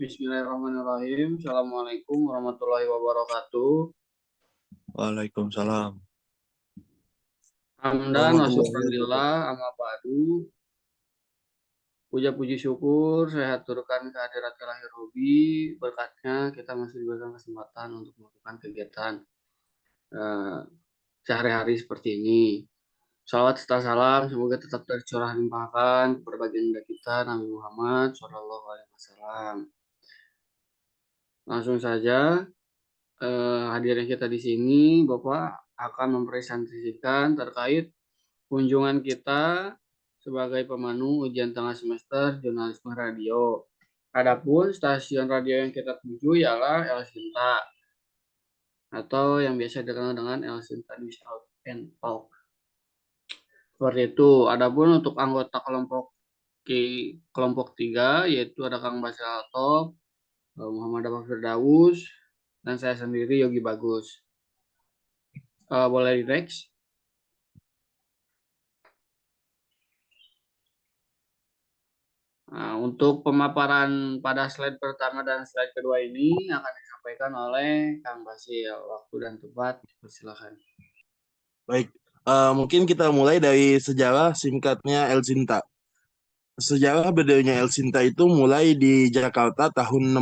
Bismillahirrahmanirrahim. Assalamualaikum warahmatullahi wabarakatuh. Waalaikumsalam Hamdan wa warahmatullahi syukran wabarakatuh. lillah amma ba'du. Puja puji syukur saya haturkan kehadirat ilahi Robi. Berkatnya kita masih diberikan kesempatan untuk melakukan kegiatan eh, sehari-hari seperti ini. Salawat serta salam semoga tetap tercurah limpahkan kepada baginda kita Nabi Muhammad Shallallahu Alaihi Wasallam. Langsung saja hadirnya kita di sini, Bapak akan mempresentasikan terkait kunjungan kita sebagai pemandu ujian tengah semester jurnalisme radio. Adapun stasiun radio yang kita tuju ialah El Sinta atau yang biasa dikenal dengan El Sinta News Out and Talk. Seperti itu. Adapun untuk anggota kelompok 3 yaitu ada Kang Basel Alto, Muhammad Abah Firdaus, dan saya sendiri Yogi Bagus. Boleh di next. Nah, untuk pemaparan pada slide pertama dan slide kedua ini akan disampaikan oleh Kang Basil. Waktu dan tempat, silakan. Baik, mungkin kita mulai dari sejarah singkatnya El Sinta. Sejarah berdirinya El Sinta itu mulai di Jakarta tahun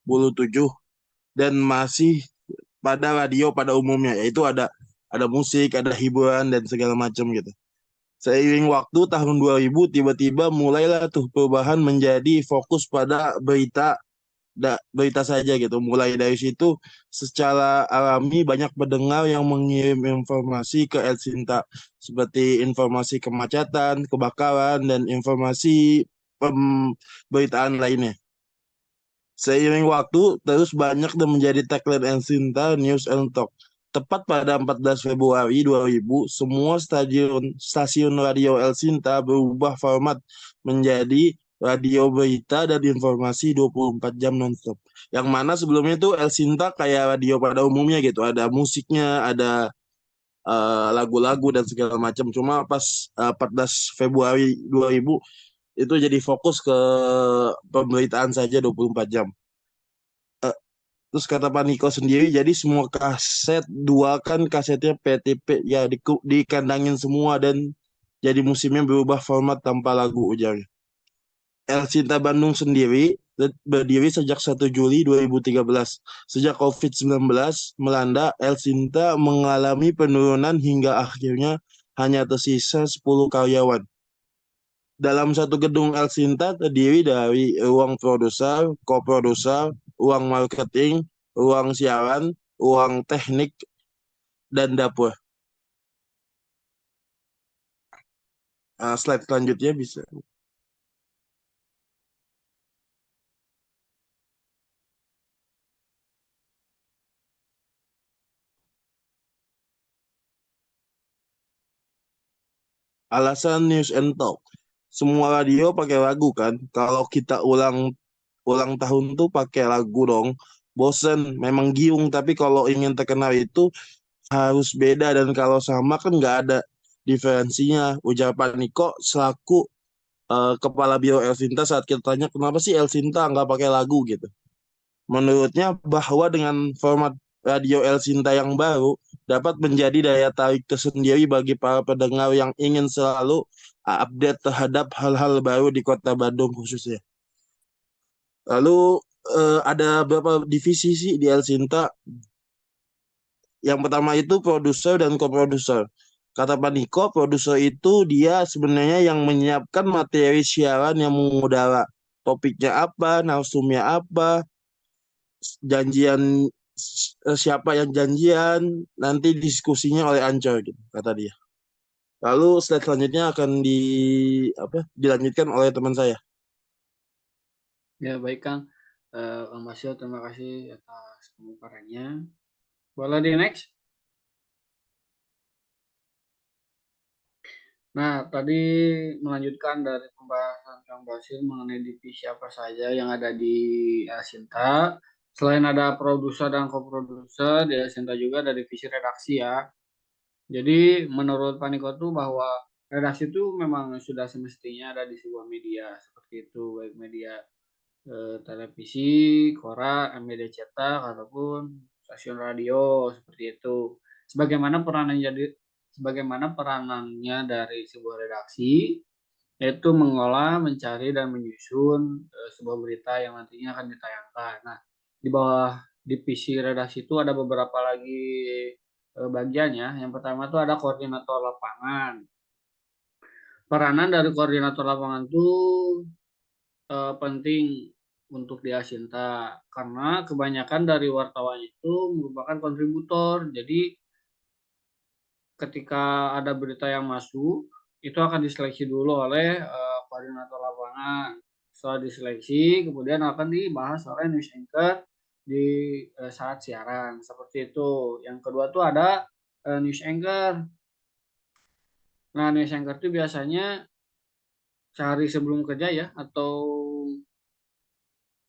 67 dan masih pada radio pada umumnya, yaitu ada musik, ada hiburan dan segala macam gitu. Seiring waktu tahun 2000 tiba-tiba mulailah tuh perubahan menjadi fokus pada berita saja gitu. Mulai dari situ secara alami banyak pendengar yang mengirim informasi ke El Sinta seperti informasi kemacetan, kebakaran dan informasi pemberitaan lainnya. Seiring waktu terus banyak dan menjadi tagline El Sinta News and Talk. Tepat pada 14 Februari 2000, semua stasiun radio El Sinta berubah format menjadi radio berita dan informasi 24 jam nonstop. Yang mana sebelumnya itu El Sinta kayak radio pada umumnya gitu, ada musiknya, ada lagu-lagu dan segala macam. Cuma pas 14 Februari 2000 itu jadi fokus ke pemberitaan saja 24 jam. Eh, Terus kata Pak Niko sendiri, jadi semua kaset dua kan kasetnya PTP ya dikandangin semua dan jadi musimnya berubah format tanpa lagu ujarnya. El Sinta Bandung sendiri berdiri sejak 1 Juli 2013. Sejak COVID-19 melanda, El Sinta mengalami penurunan hingga akhirnya hanya tersisa 10 karyawan. Dalam satu gedung El Sinta terdiri dari ruang produser, co-produser, ruang marketing, ruang siaran, ruang teknik, dan dapur. Slide selanjutnya bisa. Alasan News and Talk. Semua radio pakai lagu kan. Kalau kita ulang ulang tahun tuh pakai lagu dong. Bosen, memang giung. Tapi kalau ingin terkenal itu harus beda. Dan kalau sama kan nggak ada diferensinya. Ujar Pak Niko selaku kepala biro El Sinta saat kita tanya kenapa sih El Sinta nggak pakai lagu gitu. Menurutnya bahwa dengan format radio El Sinta yang baru dapat menjadi daya tarik tersendiri bagi para pendengar yang ingin selalu update terhadap hal-hal baru di Kota Bandung khususnya. Lalu ada beberapa divisi sih di El Sinta. Yang pertama itu produser dan co-produser. Kata Pak Niko, produser itu dia sebenarnya yang menyiapkan materi siaran yang mengudara. Topiknya apa, narsumnya apa, janjian siapa yang janjian, nanti diskusinya oleh Ancor gitu, kata dia. Lalu slide selanjutnya akan dilanjutkan oleh teman saya. Ya, baik Kang. Kang Basil, terima kasih atas pemaparannya. Boleh di next. Nah, tadi melanjutkan dari pembahasan Kang Basil mengenai divisi apa saja yang ada di Sinta. Selain ada produser dan co-produser, di Sinta juga ada divisi redaksi ya. Jadi menurut Pak Niko tuh bahwa redaksi itu memang sudah semestinya ada di sebuah media seperti itu, baik media televisi, koran, media cetak ataupun stasiun radio seperti itu. Sebagaimana peranannya dari sebuah redaksi, yaitu mengolah, mencari dan menyusun sebuah berita yang nantinya akan ditayangkan. Nah, di bawah divisi redaksi itu ada beberapa lagi bagiannya. Yang pertama itu ada koordinator lapangan. Peranan dari koordinator lapangan itu penting untuk di Asinta karena kebanyakan dari wartawan itu merupakan kontributor. Jadi ketika ada berita yang masuk itu akan diseleksi dulu oleh koordinator lapangan. Setelah diseleksi kemudian akan dibahas oleh news anchor di saat siaran seperti itu. Yang kedua tuh ada news anchor. Nah, news anchor itu biasanya sehari sebelum kerja ya, atau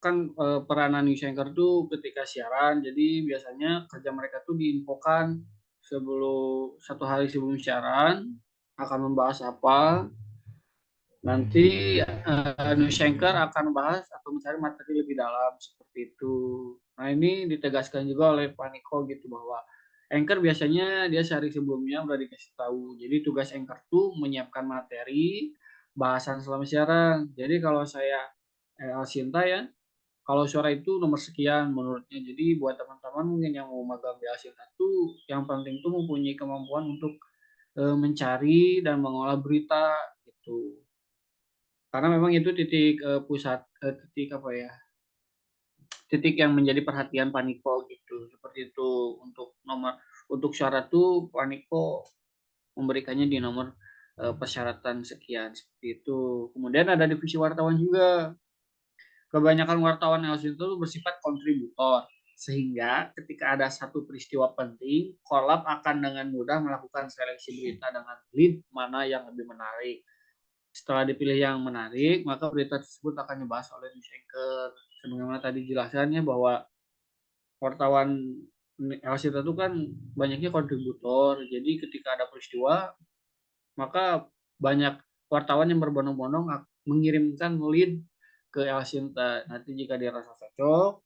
kan peranan news anchor tuh ketika siaran, jadi biasanya kerja mereka tuh diinfokan satu hari sebelum siaran akan membahas apa. Nanti news anchor akan bahas atau mencari materi lebih dalam seperti itu. Nah, ini ditegaskan juga oleh Pak Niko gitu bahwa anchor biasanya dia sehari sebelumnya udah dikasih tahu. Jadi tugas anchor tuh menyiapkan materi bahasan selama siaran. Jadi kalau saya Sinta ya, kalau suara itu nomor sekian menurutnya. Jadi buat teman-teman mungkin yang mau magang di Asinta tuh yang penting tuh mempunyai kemampuan untuk mencari dan mengolah berita gitu. Karena memang itu titik pusat titik apa ya? Titik yang menjadi perhatian Paniko gitu. Seperti itu untuk syarat tuh Paniko memberikannya di nomor persyaratan sekian seperti itu. Kemudian ada divisi wartawan juga. Kebanyakan wartawan Elsin itu bersifat kontributor, sehingga ketika ada satu peristiwa penting, Korlap akan dengan mudah melakukan seleksi berita dengan lead mana yang lebih menarik. Setelah dipilih yang menarik, maka berita tersebut akan dibahas oleh news anchor. Sebagaimana tadi jelasannya bahwa wartawan Elsin itu kan banyaknya kontributor, jadi ketika ada peristiwa, maka banyak wartawan yang berbondong-bondong mengirimkan lead ke El Sinta. Nanti jika dirasa cocok,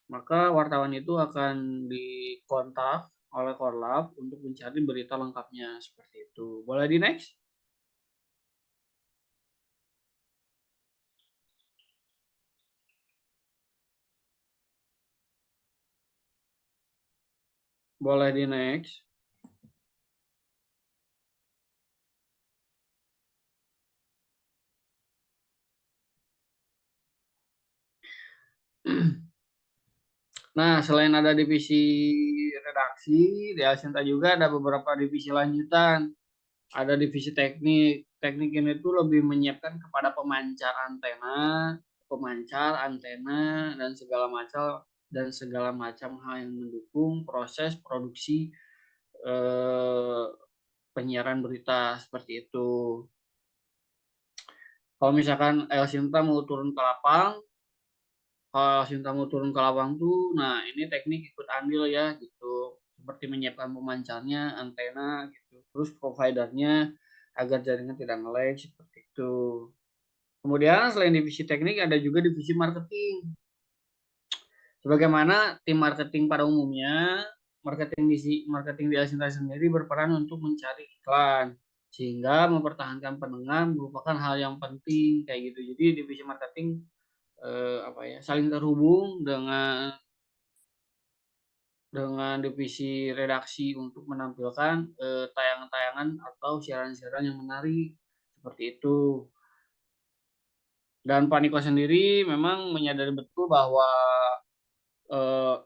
maka wartawan itu akan dikontak oleh Korlap untuk mencari berita lengkapnya seperti itu. Boleh di next? Boleh di next. Nah, selain ada divisi redaksi, di Asinta juga ada beberapa divisi lanjutan. Ada divisi teknik. Teknik ini tuh lebih menyiapkan kepada pemancar antena dan segala macam hal yang mendukung proses produksi penyiaran berita seperti itu. Kalau misalkan El Sinta mau turun ke lapang, tuh, nah ini teknik ikut andil ya gitu, seperti menyiapkan pemancarnya, antena gitu, terus providernya agar jaringan tidak nge-lag seperti itu. Kemudian selain divisi teknik ada juga divisi marketing. Sebagaimana tim marketing pada umumnya, marketing di Asinta sendiri berperan untuk mencari iklan sehingga mempertahankan pendengar merupakan hal yang penting kayak gitu. Jadi divisi marketing saling terhubung dengan divisi redaksi untuk menampilkan tayangan-tayangan atau siaran-siaran yang menarik seperti itu. Dan Paniko sendiri memang menyadari betul bahwa eh,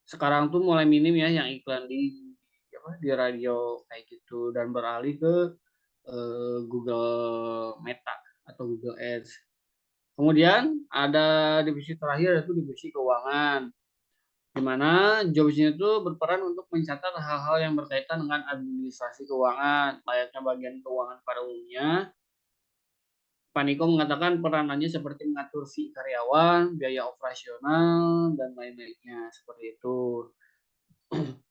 sekarang tuh mulai minim ya yang iklan di radio kayak gitu dan beralih ke Google Meta atau Google Ads. Kemudian ada divisi terakhir yaitu divisi keuangan, di mana jobsnya itu berperan untuk mencatat hal-hal yang berkaitan dengan administrasi keuangan, layaknya bagian keuangan pada umumnya. Paniko mengatakan peranannya seperti mengatur fee karyawan, biaya operasional, dan lain-lainnya seperti itu.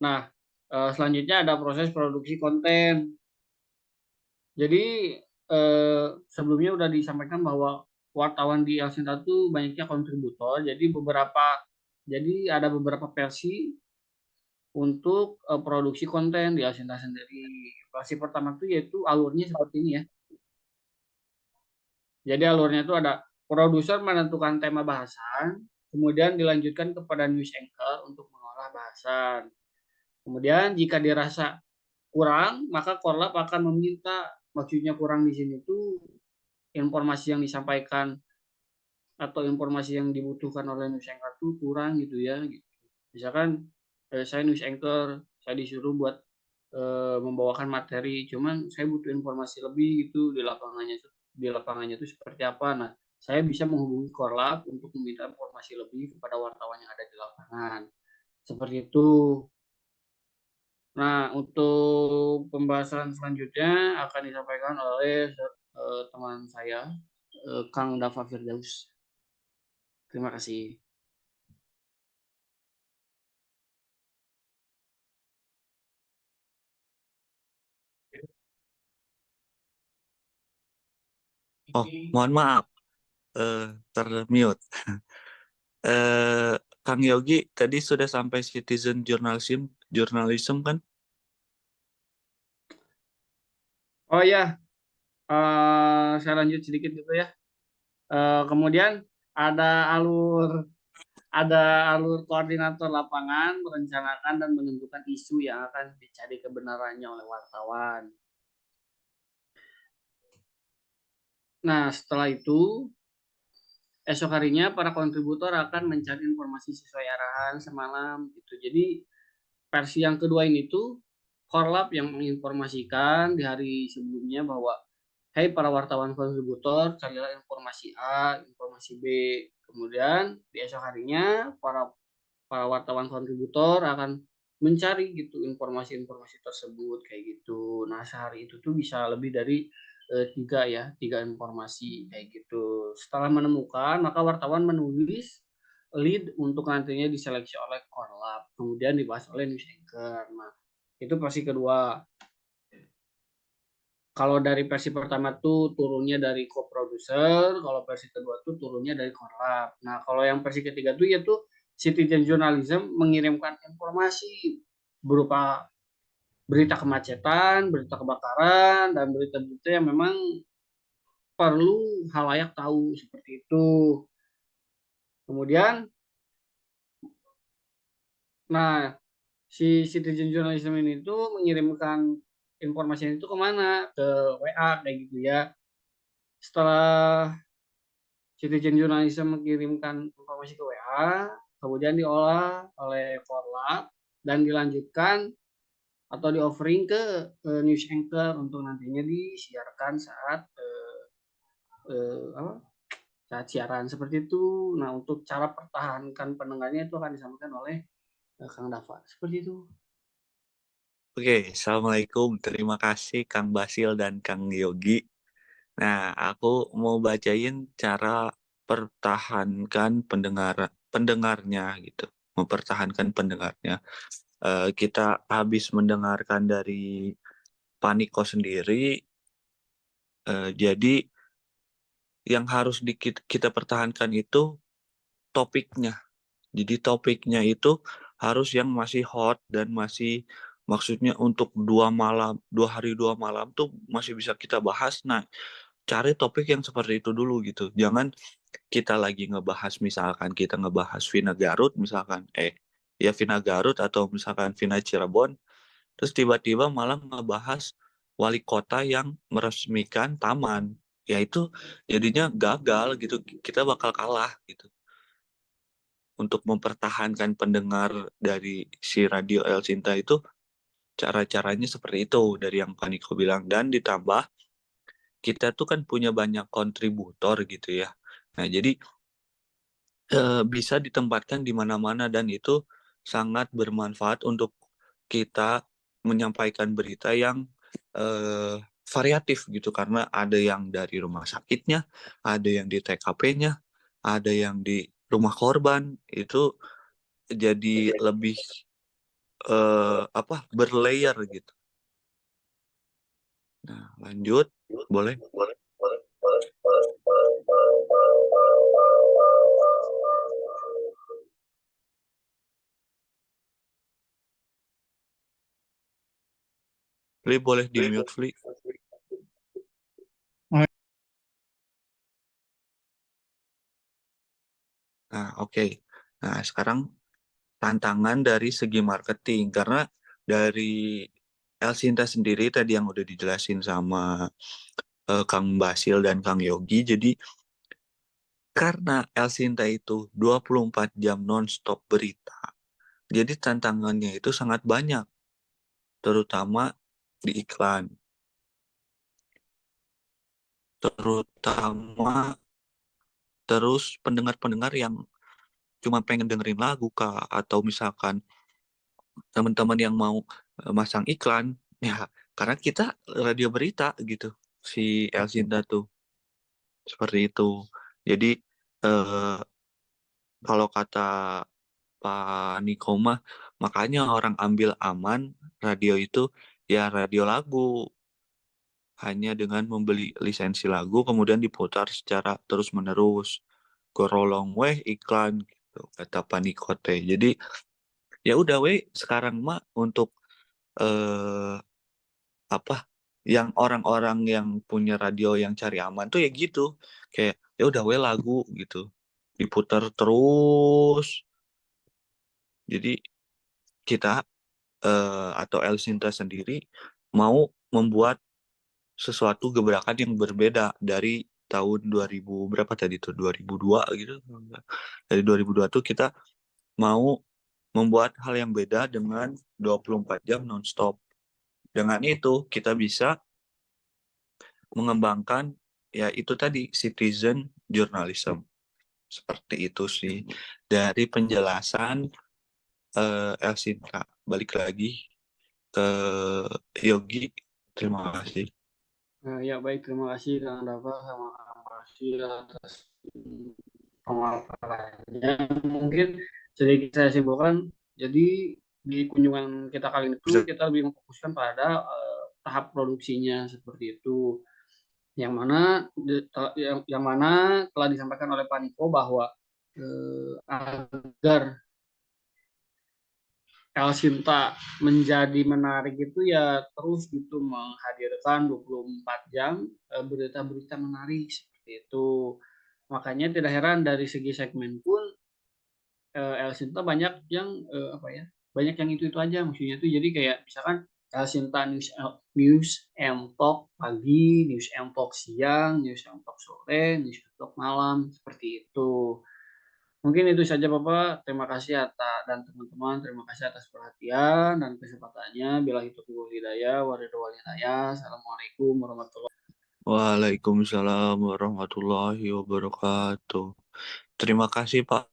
Nah, selanjutnya ada proses produksi konten. Jadi sebelumnya sudah disampaikan bahwa wartawan di El Sinta tuh banyaknya kontributor, jadi ada beberapa versi untuk produksi konten di El Sinta sendiri. Versi pertama tuh yaitu alurnya seperti ini ya. Jadi alurnya itu ada produser menentukan tema bahasan, kemudian dilanjutkan kepada news anchor untuk mengolah bahasan. Kemudian jika dirasa kurang, maka korlap akan meminta, maksudnya kurang di sini tuh informasi yang disampaikan atau informasi yang dibutuhkan oleh news anchor tuh kurang gitu ya. Gitu. Misalkan saya news anchor, saya disuruh buat membawakan materi, cuman saya butuh informasi lebih gitu di lapangannya itu seperti apa. Nah, saya bisa menghubungi Korlap untuk meminta informasi lebih kepada wartawan yang ada di lapangan. Seperti itu. Nah, untuk pembahasan selanjutnya akan disampaikan oleh teman saya, Kang Dava Firdaus. Terima kasih. Oh, mohon maaf, termute. Kang Yogi, tadi sudah sampai citizen journalism kan? Oh ya, saya lanjut sedikit gitu ya. Kemudian ada alur koordinator lapangan merencanakan dan menentukan isu yang akan dicari kebenarannya oleh wartawan. Nah, setelah itu esok harinya para kontributor akan mencari informasi sesuai arahan semalam gitu. Jadi versi yang kedua ini tuh Korlap yang menginformasikan di hari sebelumnya bahwa hey para wartawan kontributor, carilah informasi A, informasi B. Kemudian di esok harinya para wartawan kontributor akan mencari gitu informasi-informasi tersebut kayak gitu. Nah, sehari itu tuh bisa lebih dari tiga informasi kayak gitu. Setelah menemukan, maka wartawan menulis lead untuk nantinya diseleksi oleh Korlap, kemudian dibahas oleh news anchor. Nah, itu versi kedua. Kalau dari versi pertama tuh turunnya dari co-producer, kalau versi kedua tuh turunnya dari Korlap. Nah, kalau yang versi ketiga tuh yaitu citizen journalism mengirimkan informasi berupa berita kemacetan, berita kebakaran, dan berita-berita yang memang perlu halayak tahu seperti itu. Kemudian, nah si citizen journalism ini tuh mengirimkan informasi itu kemana? Ke WA kayak gitu ya. Setelah citizen journalism mengirimkan informasi ke WA, kemudian diolah oleh Korlap dan dilanjutkan atau di offering ke news anchor untuk nantinya disiarkan saat apa, saat siaran seperti itu. Nah, untuk cara pertahankan pendengarnya itu akan disampaikan oleh Kang Dava. Seperti itu. Oke, Assalamualaikum. Terima kasih Kang Basil dan Kang Yogi. Nah, aku mau bacain cara pertahankan pendengarnya gitu. Mempertahankan pendengarnya. Kita habis mendengarkan dari Paniko sendiri. Jadi yang harus kita pertahankan itu topiknya. Jadi topiknya itu harus yang masih hot dan masih maksudnya untuk 2 hari 2 malam tuh masih bisa kita bahas. Nah, cari topik yang seperti itu dulu gitu. Jangan kita lagi ngebahas misalkan kita ngebahas Vina Garut misalkan ya Vina Garut atau misalkan Vina Cirebon terus tiba-tiba malah ngebahas wali kota yang meresmikan taman. Ya itu jadinya gagal gitu. Kita bakal kalah gitu untuk mempertahankan pendengar dari si radio El Cinta itu cara-caranya seperti itu dari yang Paniko bilang dan ditambah kita tuh kan punya banyak kontributor gitu ya. Nah, jadi bisa ditempatkan di mana-mana dan itu sangat bermanfaat untuk kita menyampaikan berita yang variatif gitu karena ada yang dari rumah sakitnya, ada yang di TKP-nya, ada yang di rumah korban itu jadi lebih berlayer gitu. Nah, lanjut, boleh. Fli boleh di mute, Fli. Nah, oke. Nah, sekarang tantangan dari segi marketing, karena dari Elsinta sendiri tadi yang udah dijelasin sama Kang Basil dan Kang Yogi, jadi karena Elsinta itu 24 jam non-stop berita, jadi tantangannya itu sangat banyak, terutama di iklan. Terutama terus pendengar-pendengar yang cuma pengen dengerin lagu kah, atau misalkan teman-teman yang mau masang iklan, ya karena kita radio berita gitu, si Elsinta tuh seperti itu. Jadi eh, kalau kata Pak Niko mah, makanya orang ambil aman radio itu ya radio lagu, hanya dengan membeli lisensi lagu kemudian diputar secara terus-menerus. Gorolong weh iklan gitu kata Pak Niko teh. Jadi ya udah weh sekarang mah untuk eh apa yang orang-orang yang punya radio yang cari aman tuh ya gitu, kayak ya udah weh lagu gitu diputar terus. Jadi kita atau El Sinta sendiri mau membuat sesuatu gebrakan yang berbeda dari tahun 2000 berapa tadi tuh 2002 gitu. Dari 2002 tuh kita mau membuat hal yang beda dengan 24 jam nonstop. Dengan itu kita bisa mengembangkan ya itu tadi citizen journalism. Seperti itu sih dari penjelasan Elsinta. Balik lagi ke Yogi. Terima kasih. Ya baik, terima kasih Kang Dafa sama Kang Basil atas pemaparannya. Mungkin sedikit saya simpulkan, jadi di kunjungan kita kali itu kita lebih memfokuskan pada tahap produksinya seperti itu. Yang mana yang mana telah disampaikan oleh Pak Niko bahwa agar Elsinta menjadi menarik itu ya terus gitu menghadirkan 24 jam berita-berita menarik seperti itu. Makanya tidak heran dari segi segmen pun Elsinta banyak yang apa ya? Banyak yang itu aja maksudnya tuh jadi kayak misalkan Elsinta News and Talk pagi, News and Talk siang, News and Talk sore, News and Talk malam seperti itu. Mungkin itu saja Bapak. Terima kasih dan teman-teman. Terima kasih atas perhatian dan kesempatannya. Bila itu hidayah, waridul hidayah. Assalamualaikum warahmatullahi wabarakatuh. Waalaikumsalam warahmatullahi wabarakatuh. Terima kasih Pak